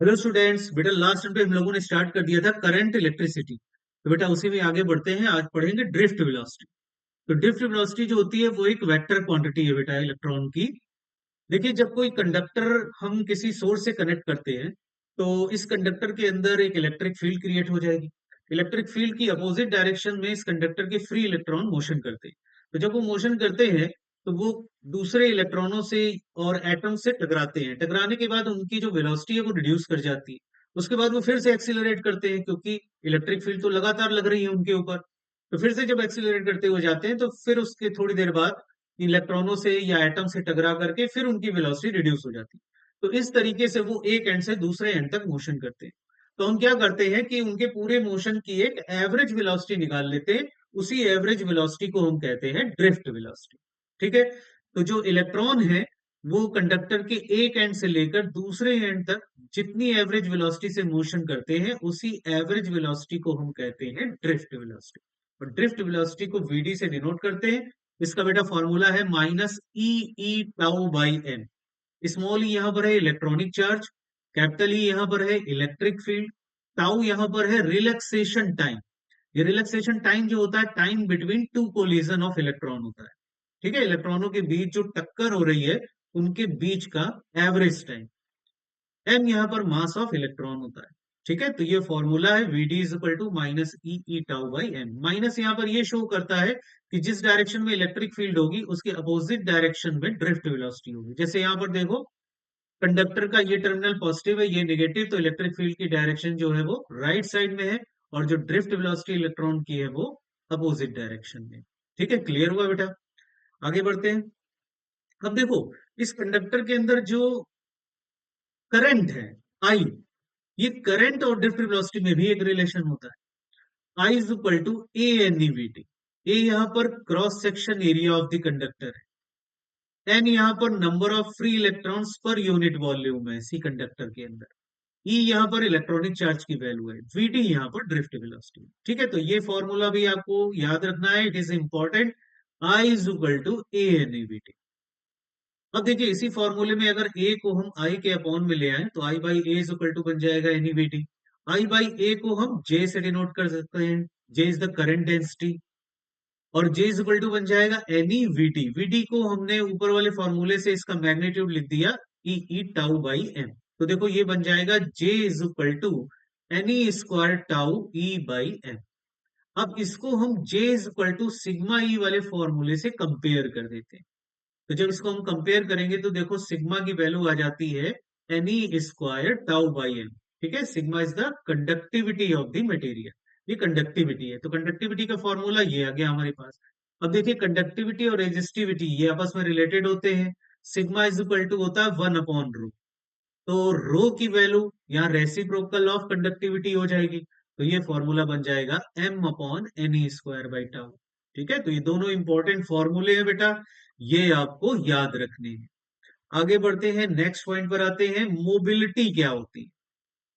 Hello students, बेटा last time पे हम लोगों ने स्टार्ट कर दिया था करंट इलेक्ट्रिसिटी। तो बेटा उसी में आगे बढ़ते हैं। आज पढ़ेंगे ड्रिफ्ट वेलोसिटी। तो ड्रिफ्ट वेलोसिटी जो होती है वो एक वेक्टर क्वांटिटी है बेटा इलेक्ट्रॉन की। देखिए, जब कोई कंडक्टर हम किसी सोर्स से कनेक्ट करते हैं तो इस कंडक्टर के अंदर एक इलेक्ट्रिक फील्ड क्रिएट हो जाएगी। इलेक्ट्रिक फील्ड की अपोजिट डायरेक्शन में इस कंडक्टर के फ्री इलेक्ट्रॉन मोशन करते हैं। तो जब वो मोशन करते हैं तो वो दूसरे इलेक्ट्रॉनों से और एटम से टकराते हैं। टकराने के बाद उनकी जो वेलोसिटी है वो रिड्यूस कर जाती है। उसके बाद वो फिर से एक्सीलरेट करते हैं, क्योंकि इलेक्ट्रिक फील्ड तो लगातार लग रही है उनके ऊपर। तो फिर से जब एक्सीलरेट करते हुए जाते हैं तो फिर उसके थोड़ी देर बाद इलेक्ट्रॉनों से या एटम से टकरा करके फिर उनकी वेलोसिटी रिड्यूस हो जाती है। तो इस तरीके से वो एक एंड से दूसरे एंड तक मोशन करते हैं। तो हम क्या करते हैं कि उनके पूरे मोशन की एक एवरेज वेलोसिटी निकाल लेते हैं। उसी एवरेज वेलोसिटी को हम कहते हैं ड्रिफ्ट वेलोसिटी। ठीक है। तो जो इलेक्ट्रॉन है वो कंडक्टर के एक एंड से लेकर दूसरे एंड तक जितनी एवरेज वेलोसिटी से मोशन करते हैं उसी एवरेज वेलोसिटी को हम कहते हैं ड्रिफ्ट वेलोसिटी। और ड्रिफ्ट वेलोसिटी को वीडी से डिनोट करते हैं। इसका बेटा फॉर्मूला है -e टाउ/m। स्मॉल ई यहाँ पर है इलेक्ट्रॉनिक चार्ज, कैपिटल ई यहाँ पर है इलेक्ट्रिक फील्ड, टाउ यहाँ पर है रिलैक्सेशन टाइम। ये रिलैक्सेशन टाइम जो होता है time between two collision of electron होता है। ठीक है, इलेक्ट्रॉनों के बीच जो टक्कर हो रही है उनके बीच का एवरेज टाइम। एम यहाँ पर मास ऑफ इलेक्ट्रॉन होता है। ठीक है, तो ये फॉर्मूला है VD is equal to -e टाउ/m। माइनस यहाँ पर ये शो करता है कि जिस डायरेक्शन में इलेक्ट्रिक फील्ड होगी उसके अपोजिट डायरेक्शन में ड्रिफ्ट वेलोसिटी होगी। जैसे यहाँ पर देखो, कंडक्टर का ये टर्मिनल पॉजिटिव है, ये नेगेटिव, तो इलेक्ट्रिक फील्ड की डायरेक्शन जो है वो राइट साइड में है। और जो ड्रिफ्ट वेलोसिटी इलेक्ट्रॉन की है वो अपोजिट डायरेक्शन में। ठीक है, क्लियर हुआ बेटा? आगे बढ़ते हैं। अब देखो, इस कंडक्टर के अंदर जो करंट है, आई, ये करंट और ड्रिफ्ट वेलोसिटी में भी एक रिलेशन होता है। I is equal to A N E V T. A यहाँ पर cross section area of the conductor है। एन यहाँ पर number of free electrons per unit volume है इसी कंडक्टर के अंदर। ई यहाँ पर इलेक्ट्रॉनिक चार्ज की वैल्यू है। वीटी यहाँ पर ड्रिफ्ट वेलोसिटी। ठीक है, तो ये फॉर्मूला भी आपको याद रखना है, it is important. I is equal to A N E V T. अब देखिए, इसी फॉर्मूले में अगर ए को हम आई के अपॉन में ले आए तो I by A is equal to बन जाएगा एनईवीटी। आई बाई ए को हम जे से डिनोट कर सकते हैं। जे इज द करंट डेंसिटी। और जे इज इक्वल टू बन जाएगा एनईवीटी। वीटी को हमने ऊपर वाले फॉर्मूले से इसका मैग्नीट्यूड लिख दिया, ई टाउ/m। तो देखो ये बन जाएगा J is equal to NE² tau E/m। अब इसको हम J is equal to sigma E वाले फॉर्मूले से कंपेयर कर देते हैं। तो जब इसको हम कंपेयर करेंगे तो देखो सिग्मा की वैल्यू आ जाती है NE² टाउ/m। ठीक है, sigma is the conductivity of the material. ये कंडक्टिविटी है, तो कंडक्टिविटी का फॉर्मूला ये आ गया हमारे पास। अब देखिए, कंडक्टिविटी और रेजिस्टिविटी ये आपस में रिलेटेड होते हैं। सिग्मा इज इक्वल टू होता है 1/रो। तो रो की वैल्यू यहाँ रेसिप्रोकल ऑफ कंडक्टिविटी हो जाएगी। तो ये फॉर्मूला बन जाएगा M/Ne²/टाउ। ठीक है, तो ये दोनों इंपॉर्टेंट फॉर्मूले हैं बेटा, ये आपको याद रखने हैं। आगे बढ़ते हैं, नेक्स्ट पॉइंट पर आते हैं, मोबिलिटी क्या होती है।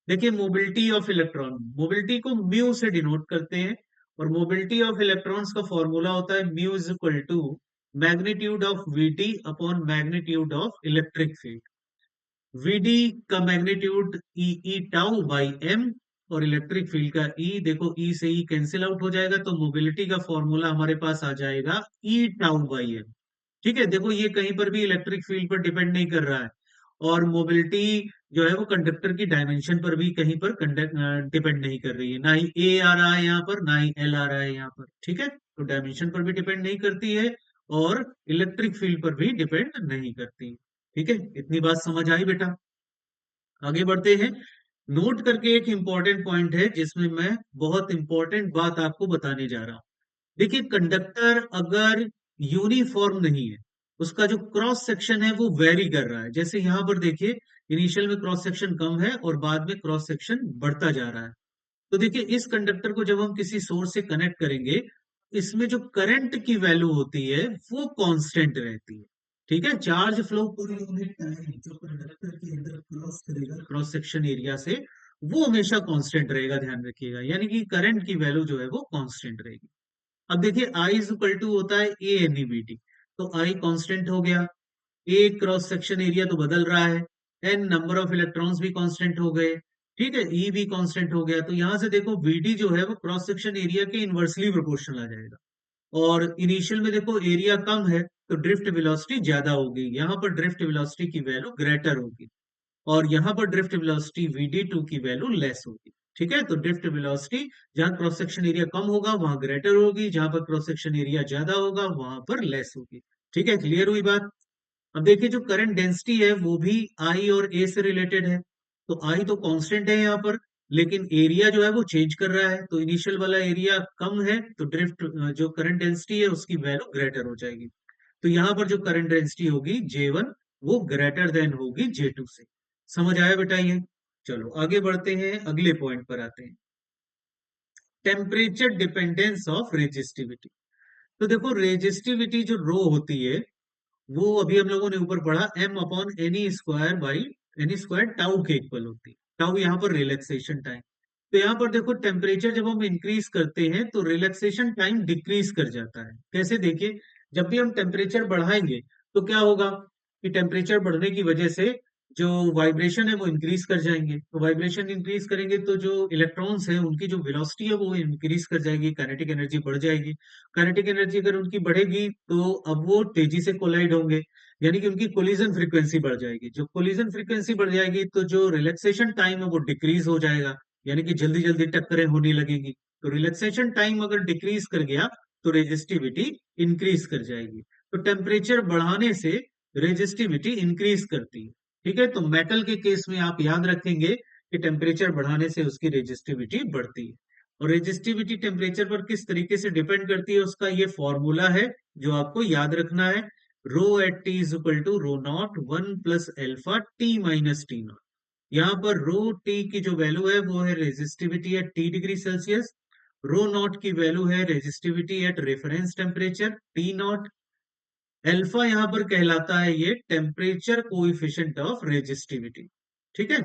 देखिए, मोबिलिटी ऑफ इलेक्ट्रॉन, मोबिलिटी को म्यू से डिनोट करते हैं। और मोबिलिटी ऑफ इलेक्ट्रॉन्स का फॉर्मूला होता है mu is equal to magnitude of VT upon magnitude of electric field. VD का मैग्नीट्यूड E टाउ/m। और इलेक्ट्रिक फील्ड का ई, देखो ई से ई कैंसिल आउट हो जाएगा, तो मोबिलिटी का फॉर्मूला हमारे पास आ जाएगा E टाउ/m। ठीक है, देखो ये कहीं पर भी इलेक्ट्रिक फील्ड पर डिपेंड नहीं कर रहा है। और मोबिलिटी जो है वो कंडक्टर की डायमेंशन पर भी कहीं पर डिपेंड नहीं कर रही है। ना ही ए आ रहा है यहाँ पर, ना ही एल आ रहा है यहाँ पर। ठीक है, तो डायमेंशन पर भी डिपेंड नहीं करती है और इलेक्ट्रिक फील्ड पर भी डिपेंड नहीं करती। ठीक है, इतनी बात समझ आई बेटा? आगे बढ़ते हैं। नोट करके एक इंपॉर्टेंट पॉइंट है जिसमें मैं बहुत इंपॉर्टेंट बात आपको बताने जा रहा हूं। देखिए, कंडक्टर अगर यूनिफॉर्म नहीं है, उसका जो क्रॉस सेक्शन है वो वेरी कर रहा है। जैसे यहां पर देखिए, इनिशियल में क्रॉस सेक्शन कम है और बाद में क्रॉस सेक्शन बढ़ता जा रहा है। तो देखिए, इस कंडक्टर को जब हम किसी सोर्स से कनेक्ट करेंगे, इसमें जो करंट की वैल्यू होती है वो कांस्टेंट रहती है। ठीक है, charge flow per unit time जो कंडक्टर के अंदर क्रॉस करेगा क्रॉस सेक्शन एरिया से, वो हमेशा कांस्टेंट रहेगा, ध्यान रखिएगा। यानी कि करंट की वैल्यू जो है वो कांस्टेंट रहेगी। अब देखिए, आई इज इक्वल टू होता है ए एन ई बी टी। तो आई कांस्टेंट हो गया। ए क्रॉस सेक्शन एरिया तो बदल रहा है। एन नंबर ऑफ इलेक्ट्रॉन्स भी कांस्टेंट हो गए, ठीक है, ई भी कांस्टेंट हो गया, तो यहां से देखो वीडी जो है वो क्रॉस सेक्शन एरिया के इनवर्सली प्रोपोर्शनल आ जाएगा। और इनिशियल में देखो एरिया कम है तो ड्रिफ्ट वेलोसिटी ज्यादा होगी, यहाँ पर ड्रिफ्ट वेलोसिटी की वैल्यू ग्रेटर होगी, और यहाँ पर ड्रिफ्ट वेलोसिटी Vd2 की वैल्यू लेस होगी। ठीक है, तो ड्रिफ्ट वेलोसिटी जहां क्रॉस सेक्शन एरिया कम होगा वहां ग्रेटर होगी, जहां पर क्रॉस सेक्शन एरिया ज्यादा होगा वहां पर लेस होगी। ठीक है, क्लियर हुई बात। अब देखिए जो करंट डेंसिटी है वो भी आई और ए से रिलेटेड है, तो आई तो कांस्टेंट है यहाँ पर, लेकिन एरिया जो है वो चेंज कर रहा है, तो इनिशियल वाला एरिया कम है तो ड्रिफ्ट जो करंट डेंसिटी है उसकी वैल्यू ग्रेटर हो जाएगी। तो यहाँ पर जो करंट डेंसिटी होगी J1 वो ग्रेटर देन होगी J2 से। समझ आया बेटा ये? चलो आगे बढ़ते हैं, अगले पॉइंट पर आते हैं, टेम्परेचर डिपेंडेंस ऑफ रेजिस्टिविटी। तो देखो रेजिस्टिविटी जो रो होती है वो अभी हम लोगों ने ऊपर पढ़ा M upon NE square by NE square tau के इक्वल होती है, टाउ यहाँ पर रिलैक्सेशन टाइम। तो यहाँ पर देखो टेम्परेचर जब हम इंक्रीज करते हैं तो रिलैक्सेशन टाइम डिक्रीज कर जाता है। कैसे? देखिए, जब भी हम टेम्परेचर बढ़ाएंगे तो क्या होगा कि टेम्परेचर बढ़ने की वजह से जो वाइब्रेशन है वो इंक्रीज कर जाएंगे, तो वाइब्रेशन इंक्रीज करेंगे तो जो इलेक्ट्रॉन्स हैं उनकी जो वेलोसिटी है वो इंक्रीज कर जाएगी, काइनेटिक एनर्जी बढ़ जाएगी। काइनेटिक एनर्जी अगर उनकी बढ़ेगी तो अब वो तेजी से कोलाइड होंगे, यानी कि उनकी कोलिजन फ्रीक्वेंसी बढ़ जाएगी। जो कोलिजन फ्रीक्वेंसी बढ़ जाएगी तो जो रिलैक्सेशन टाइम है वो डिक्रीज हो जाएगा, यानी कि जल्दी जल्दी टक्करें होने लगेगी। तो रिलैक्सेशन टाइम अगर डिक्रीज कर गया तो रेजिस्टिविटी इंक्रीज कर जाएगी। तो टेम्परेचर बढ़ाने से रेजिस्टिविटी इंक्रीज करती है। ठीक है, तो मेटल के केस में आप याद रखेंगे कि टेम्परेचर बढ़ाने से उसकी रेजिस्टिविटी बढ़ती है। और रेजिस्टिविटी टेम्परेचर पर किस तरीके से डिपेंड करती है उसका ये फॉर्मूला है जो आपको याद रखना है, rho at T is equal to rho naught one plus alpha T minus T naught. यहाँ पर रो टी की जो वैल्यू है वो है resistivity at T degree Celsius, rho naught की वैल्यू है resistivity at reference temperature T naught, alpha यहाँ पर कहलाता है ये टेम्परेचर कोएफिशिएंट ऑफ रेजिस्टिविटी। ठीक है,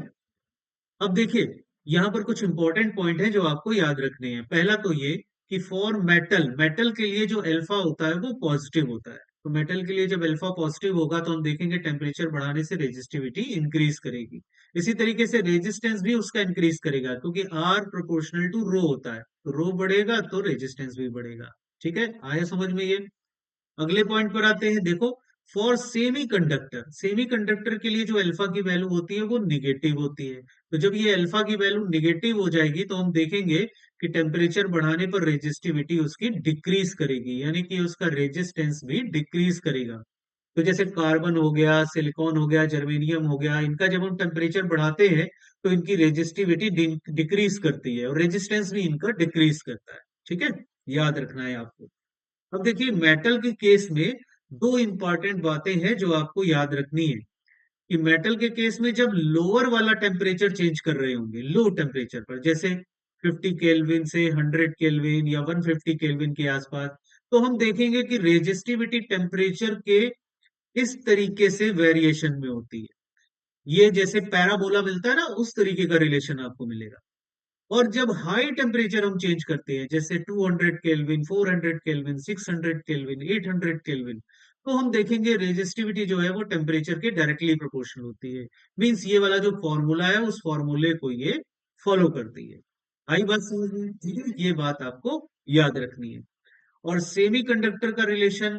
अब देखिए यहाँ पर कुछ इंपॉर्टेंट पॉइंट है जो आपको याद रखने हैं। पहला तो ये कि फॉर मेटल, मेटल के लिए जो अल्फा होता है वो पॉजिटिव होता है, तो मेटल के लिए जब अल्फा पॉजिटिव होगा तो हम देखेंगे टेम्परेचर बढ़ाने से रेजिस्टिविटी इंक्रीज करेगी। इसी तरीके से रेजिस्टेंस भी उसका इंक्रीज करेगा, क्योंकि आर प्रोपोर्शनल टू रो होता है, तो रो बढ़ेगा तो रेजिस्टेंस भी बढ़ेगा। ठीक है, आया समझ में ये? अगले पॉइंट पर आते हैं, देखो for semi conductor, semi conductor के लिए जो अल्फा की वैल्यू होती है वो निगेटिव होती है, तो जब ये अल्फा की वैल्यू निगेटिव हो जाएगी तो हम देखेंगे कि टेम्परेचर बढ़ाने पर रेजिस्टिविटी उसकी डिक्रीज करेगी, यानी कि उसका रेजिस्टेंस भी डिक्रीज करेगा। तो जैसे कार्बन हो गया, सिलिकॉन हो गया, जर्मेनियम हो गया, इनका जब हम टेम्परेचर बढ़ाते हैं तो इनकी रेजिस्टिविटी डिक्रीज करती है और रेजिस्टेंस भी इनका डिक्रीज करता है। ठीक है, याद रखना है आपको। अब देखिए मेटल के केस में दो इंपॉर्टेंट बातें हैं जो आपको याद रखनी है, कि मेटल के केस में जब लोअर वाला टेम्परेचर चेंज कर रहे होंगे, लो टेम्परेचर पर, जैसे 50 केल्विन से 100 केल्विन या 150 केल्विन के आसपास, तो हम देखेंगे कि रेजिस्टिविटी टेम्परेचर के इस तरीके से वेरिएशन में होती है। ये जैसे पैराबोला मिलता है ना, उस तरीके का रिलेशन आपको मिलेगा। और जब हाई टेम्परेचर हम चेंज करते हैं जैसे 200 केल्विन, 400 केल्विन, 600 केल्विन, 800 केल्विन, तो हम देखेंगे रेजिस्टिविटी जो है वो टेम्परेचर के डायरेक्टली प्रोपोर्शनल होती है। मींस ये वाला जो फॉर्मूला है उस फॉर्मूले को ये फॉलो करती है। आई बात समझ में? ठीक है, ये बात आपको याद रखनी है। और सेमी कंडक्टर का रिलेशन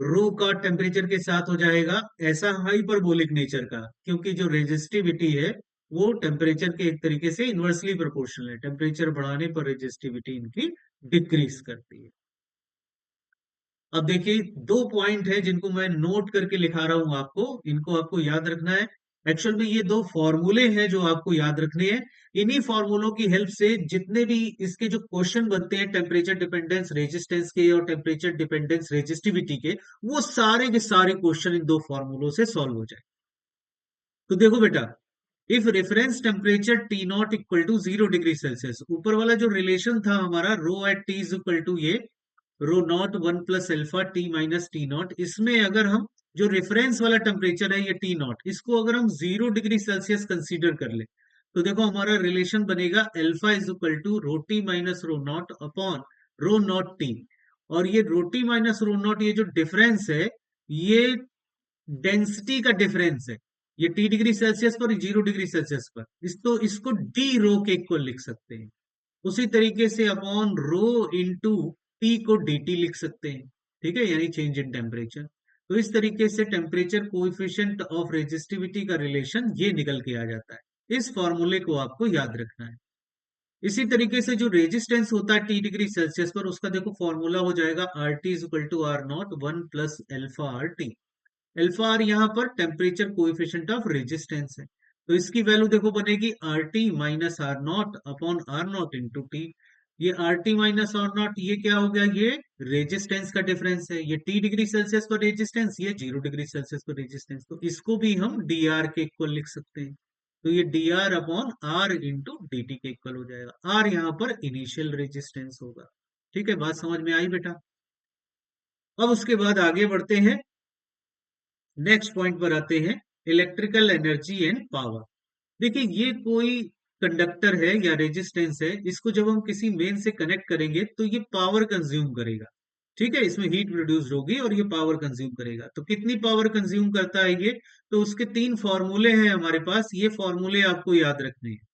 रो का टेम्परेचर के साथ हो जाएगा, ऐसा हाइपरबोलिक नेचर का, क्योंकि जो रेजिस्टिविटी है वो टेम्परेचर के एक तरीके से इनवर्सली प्रोपोर्शनल है, टेम्परेचर बढ़ाने पर रेजिस्टिविटी इनकी डिक्रीज करती है। अब देखिए दो पॉइंट है जिनको मैं नोट करके लिखा रहा हूं आपको, इनको आपको याद रखना है। एक्चुअल में ये दो फॉर्मूले हैं जो आपको याद रखने हैं। इन्हीं फॉर्मूलों की हेल्प से जितने भी इसके जो क्वेश्चन बनते हैं टेम्परेचर डिपेंडेंस रेजिस्टेंस के और टेम्परेचर डिपेंडेंस रेजिस्टिविटी के, वो सारे के सारे क्वेश्चन इन दो फॉर्मूलों से सॉल्व हो जाए। तो देखो बेटा, if reference temperature T naught equal to 0 degree Celsius, ऊपर वाला जो रिलेशन था हमारा rho at T is equal to ये rho naught one plus alpha T minus T naught, इसमें अगर हम जो रेफरेंस वाला टेम्परेचर है ये टी नॉट, इसको अगर हम 0 डिग्री सेल्सियस कंसीडर कर ले तो देखो हमारा रिलेशन बनेगा alpha is equal to rho T minus rho naught upon rho naught T. और ये rho T minus rho naught ये जो डिफरेंस है ये डेंसिटी का डिफरेंस है। ये टी डिग्री सेल्सियस पर, 0 डिग्री सेल्सियस पर, इसको डी रो के इक्वल लिख सकते हैं। उसी तरीके से अपॉन रो इंटू टी को dt लिख सकते हैं। ठीक है, यानी चेंज इन टेम्परेचर। तो इस तरीके से टेम्परेचर कोएफिशिएंट ऑफ रेजिस्टिविटी का रिलेशन ये निकल के आ जाता है। इस फॉर्मूले को आपको याद रखना है। इसी तरीके से जो रेजिस्टेंस होता है टी डिग्री सेल्सियस पर, उसका देखो फॉर्मूला हो जाएगा R T is equal to R naught 1 + α RT। Alpha R यहाँ पर टेम्परेचर कोएफिशिएंट ऑफ रेजिस्टेंस है। तो इसकी वैल्यू देखो बनेगी R T minus R naught upon R naught into T. ये R T minus R naught ये क्या हो गया, ये रेजिस्टेंस का डिफरेंस है। ये टी डिग्री सेल्सियस पर रेजिस्टेंस, ये 0 डिग्री सेल्सियस पर रेजिस्टेंस, तो इसको भी हम डी आर के इक्वल लिख सकते हैं। तो ये d R upon R into d T के इक्वल हो जाएगा। आर यहाँ पर इनिशियल रेजिस्टेंस होगा। ठीक है, बात समझ में आई बेटा। अब उसके बाद आगे बढ़ते हैं, नेक्स्ट पॉइंट पर आते हैं, इलेक्ट्रिकल एनर्जी एंड पावर। देखिए ये कोई कंडक्टर है या रेजिस्टेंस है, इसको जब हम किसी मेन से कनेक्ट करेंगे तो ये पावर कंज्यूम करेगा। ठीक है, इसमें हीट प्रोड्यूस होगी और ये पावर कंज्यूम करेगा। तो कितनी पावर कंज्यूम करता है ये, तो उसके तीन फॉर्मूले हैं हमारे पास। ये फॉर्मूले आपको याद रखने हैं।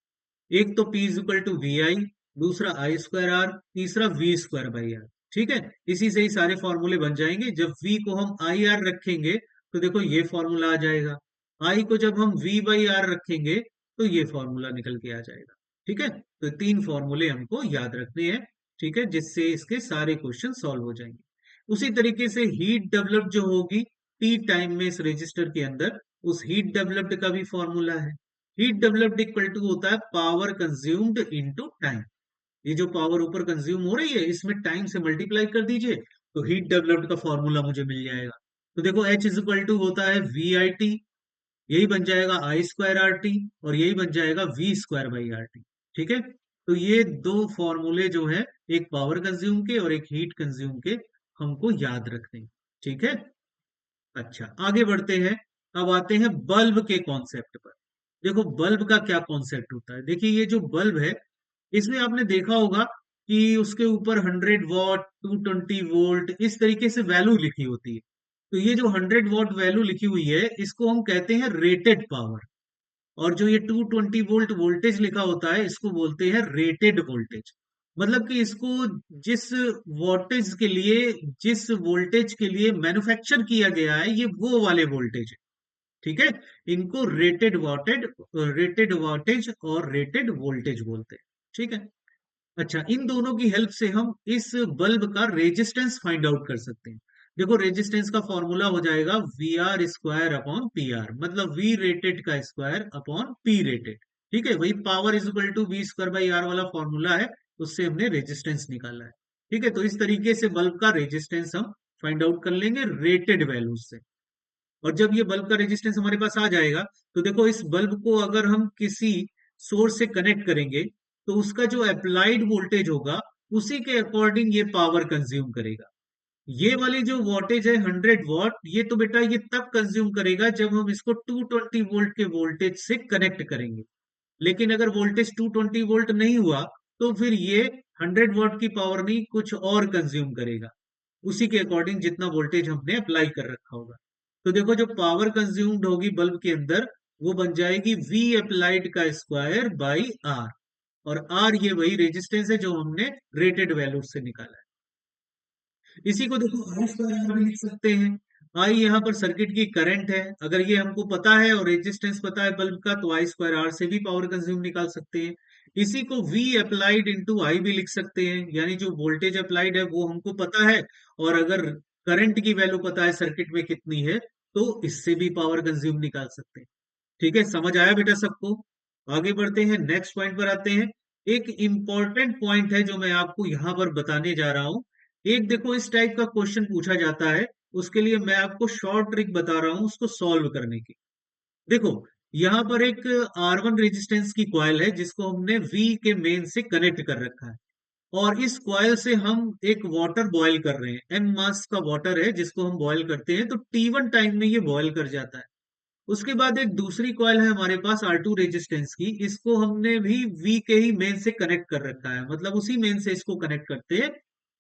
एक तो P is equal to V I, दूसरा I²R, तीसरा V²/R। ठीक है, इसी से ही सारे फॉर्मूले बन जाएंगे। जब V को हम IR रखेंगे तो देखो ये फॉर्मूला आ जाएगा। I को जब हम V/R रखेंगे तो ये फॉर्मूला निकल के आ जाएगा। ठीक है, तो तीन फॉर्मूले हमको याद रखने हैं। ठीक है, जिससे इसके सारे क्वेश्चन सॉल्व हो जाएंगे। उसी तरीके से हीट डेवलप जो होगी T टाइम में इस रजिस्टर के अंदर, उस हीट डेवलप्ड का भी फॉर्मूला है। हीट डेवलप्ड इक्वल टू होता है पावर कंज्यूम्ड इनटू टाइम। ये जो पावर ऊपर कंज्यूम हो रही है, इसमें टाइम से मल्टीप्लाई कर दीजिए तो हीट डेवलप्ड का फॉर्मूला मुझे मिल जाएगा। तो देखो H इज इक्वल टू होता है VIT, यही बन जाएगा I²RT, और यही बन जाएगा V²/RT। ठीक है, तो ये दो फॉर्मूले जो है, एक पावर कंज्यूम के और एक हीट कंज्यूम के, हमको याद रखने हैं। ठीक है, अच्छा आगे बढ़ते हैं। अब आते हैं बल्ब के कॉन्सेप्ट पर। देखो बल्ब का क्या कॉन्सेप्ट होता है। देखिए ये जो बल्ब है, इसमें आपने देखा होगा कि उसके ऊपर 100 वॉट, 220 वोल्ट, इस तरीके से वैल्यू लिखी होती है। तो ये जो 100 वॉट वैल्यू लिखी हुई है, इसको हम कहते हैं रेटेड पावर। और जो ये 220 वोल्ट वोल्टेज लिखा होता है, इसको बोलते हैं रेटेड वोल्टेज। मतलब कि इसको जिस वोल्टेज के लिए, जिस वोल्टेज के लिए मैन्युफैक्चर किया गया है, ये वो वाले वोल्टेज है। ठीक है, इनको रेटेड वोल्टेज और रेटेड वोल्टेज बोलते हैं। ठीक है, अच्छा इन दोनों की हेल्प से हम इस बल्ब का रेजिस्टेंस फाइंड आउट कर सकते हैं। देखो रेजिस्टेंस का फॉर्मूला हो जाएगा VR² अपॉन PR, मतलब V रेटेड का स्क्वायर अपॉन P रेटेड। ठीक है, वही power is equal to V²/R वाला फॉर्मूला है, उससे हमने रेजिस्टेंस निकाला है। ठीक है, तो इस तरीके से बल्ब का रेजिस्टेंस हम फाइंड आउट कर लेंगे रेटेड वैल्यूज से। और जब ये बल्ब का रेजिस्टेंस हमारे पास आ जाएगा, तो देखो इस बल्ब को अगर हम किसी सोर्स से कनेक्ट करेंगे, तो उसका जो अप्लाइड वोल्टेज होगा, उसी के अकॉर्डिंग ये पावर कंज्यूम करेगा। ये वाली जो वोल्टेज है 100 वॉट, ये तो बेटा ये तब कंज्यूम करेगा जब हम इसको 220 वोल्ट के वोल्टेज से कनेक्ट करेंगे। लेकिन अगर वोल्टेज 220 वोल्ट नहीं हुआ, तो फिर ये 100 वॉट की पावर नहीं, कुछ और कंज्यूम करेगा, उसी के अकॉर्डिंग जितना वोल्टेज हमने अप्लाई कर रखा होगा। तो देखो जो पावर कंज्यूम्ड होगी बल्ब के अंदर, वो बन जाएगी V अप्लाइड का स्क्वायर बाई R। और R ये वही रेजिस्टेंस है जो हमने रेटेड वैल्यू से निकाला है। इसी को देखो I²R भी लिख सकते हैं। I यहाँ पर सर्किट की करंट है, अगर ये हमको पता है और रेजिस्टेंस पता है बल्ब का, तो I²R से भी पावर कंज्यूम निकाल सकते हैं। इसी को V अप्लाइड इंटू आई भी लिख सकते हैं, यानी जो वोल्टेज अप्लाइड है वो हमको पता है, और अगर करंट की वैल्यू पता है सर्किट में कितनी है, तो इससे भी पावर कंज्यूम निकाल सकते हैं। ठीक है, समझ आया बेटा सबको। आगे बढ़ते हैं, नेक्स्ट पॉइंट पर आते हैं। एक इंपॉर्टेंट पॉइंट है जो मैं आपको यहां पर बताने जा रहा हूं। एक देखो इस टाइप का क्वेश्चन पूछा जाता है, उसके लिए मैं आपको शॉर्ट ट्रिक बता रहा हूं उसको सॉल्व करने की। देखो यहाँ पर एक R1 रेजिस्टेंस की कॉइल है, जिसको हमने V के मेन से कनेक्ट कर रखा है। और इस कॉइल से हम एक वाटर बॉयल कर रहे हैं, M मास का वाटर है जिसको हम बॉयल करते हैं, तो T1 टाइम में ये बॉयल कर जाता है। उसके बाद एक दूसरी कॉइल है हमारे पास R2 रेजिस्टेंस की, इसको हमने भी V के ही मेन से कनेक्ट कर रखा है, मतलब उसी मेन से इसको कनेक्ट करते हैं,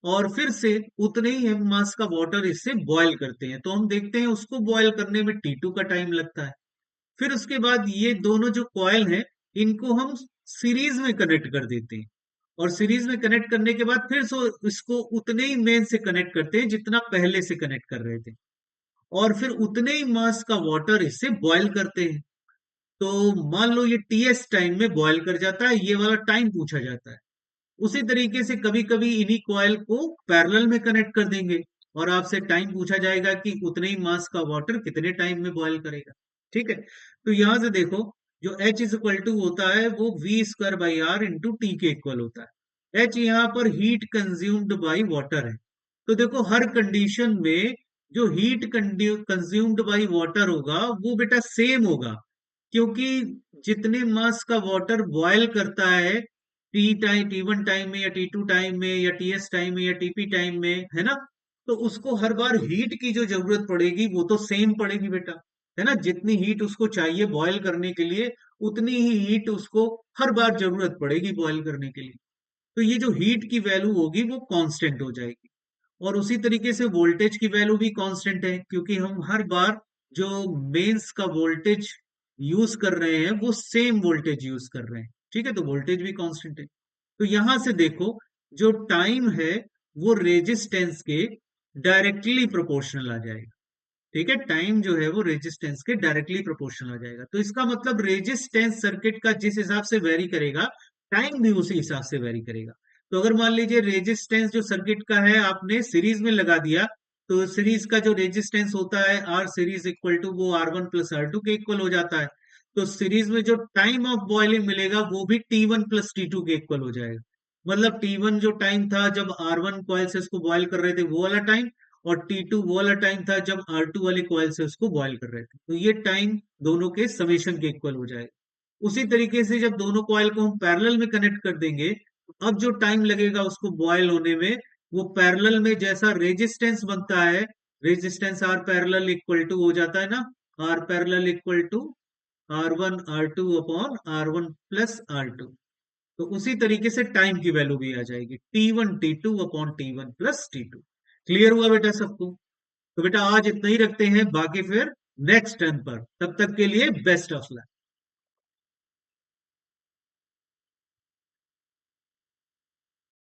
और फिर से उतने ही M मास का वाटर इससे बॉयल करते हैं। तो हम देखते हैं उसको बॉयल करने में T2 का टाइम लगता है, फिर उसके बाद ये दोनों जो कॉयल है इनको हम सीरीज में कनेक्ट कर देते हैं, और सीरीज में कनेक्ट करने के बाद फिर सो इसको उतने ही मेन से कनेक्ट करते हैं जितना पहले से कनेक्ट कर रहे थे, और फिर उतने ही मास का वाटर इससे बॉयल करते हैं। तो मान लो ये टीएस टाइम में बॉयल कर जाता है, ये वाला टाइम पूछा जाता है। उसी तरीके से कभी कभी इन्हीं कॉयल को पैरेलल में कनेक्ट कर देंगे, और आपसे टाइम पूछा जाएगा कि उतने ही मास का वाटर कितने टाइम में बॉयल करेगा। ठीक है, तो यहां से देखो, जो H इज इक्वल टू होता है वो V square by R into T के इक्वल होता है। H यहाँ पर हीट कंज्यूम्ड बाई वाटर है। तो देखो हर कंडीशन में जो हीट कंज्यूम्ड बाई वाटर होगा वो बेटा सेम होगा, क्योंकि जितने मास का वाटर बॉयल करता है T1 टाइम में या T2 टाइम में या TS टाइम में या TP टाइम में, है ना, तो उसको हर बार हीट की जो जरूरत पड़ेगी वो तो सेम पड़ेगी बेटा, है ना। जितनी हीट उसको चाहिए बॉयल करने के लिए उतनी ही हीट उसको हर बार जरूरत पड़ेगी बॉयल करने के लिए। तो ये जो हीट की वैल्यू होगी वो कांस्टेंट हो जाएगी। और उसी तरीके से वोल्टेज की वैल्यू भी कांस्टेंट है, क्योंकि हम हर बार जो मेंस का वोल्टेज यूज कर रहे हैं वो सेम वोल्टेज यूज कर रहे हैं। ठीक है, तो वोल्टेज भी कांस्टेंट है। तो यहां से देखो, जो टाइम है वो रेजिस्टेंस के डायरेक्टली प्रोपोर्शनल आ जाएगा। ठीक है, टाइम जो है वो रेजिस्टेंस के डायरेक्टली प्रोपोर्शनल आ जाएगा। तो इसका मतलब रेजिस्टेंस सर्किट का जिस हिसाब से वेरी करेगा, टाइम भी उसी हिसाब से वेरी करेगा। तो अगर मान लीजिए रेजिस्टेंस जो सर्किट का है आपने सीरीज में लगा दिया, तो सीरीज का जो रेजिस्टेंस होता है आर सीरीज इक्वल टू वो R1 प्लस R2 के इक्वल हो जाता है। तो सीरीज में जो टाइम ऑफ बॉइलिंग मिलेगा वो भी T1 प्लस T2 के इक्वल हो जाएगा। मतलब T1 जो टाइम था जब R1 कॉइल से इसको बॉयल कर रहे थे वो वाला टाइम, और T2 वो वाला टाइम था जब R2 वाली कॉइल से उसको बॉयल कर रहे थे। तो ये टाइम दोनों के समेशन के इक्वल हो जाएगा। उसी तरीके से जब दोनों कॉइल को हम पैरेलल में कनेक्ट कर देंगे, अब जो टाइम लगेगा उसको बॉयल होने में, वो पैरेलल में जैसा रेजिस्टेंस बनता है, resistance R parallel equal to हो जाता है ना, R parallel equal to R1 R2 upon R1 plus R2। तो उसी तरीके से टाइम की वैल्यू भी आ जाएगी T1 T2 upon T1 plus T2। Clear हुआ बेटा सबको? तो बेटा आज इतना ही रखते हैं, बाकी फिर नेक्स्ट टर्न पर। तब तक के लिए बेस्ट ऑफ लक।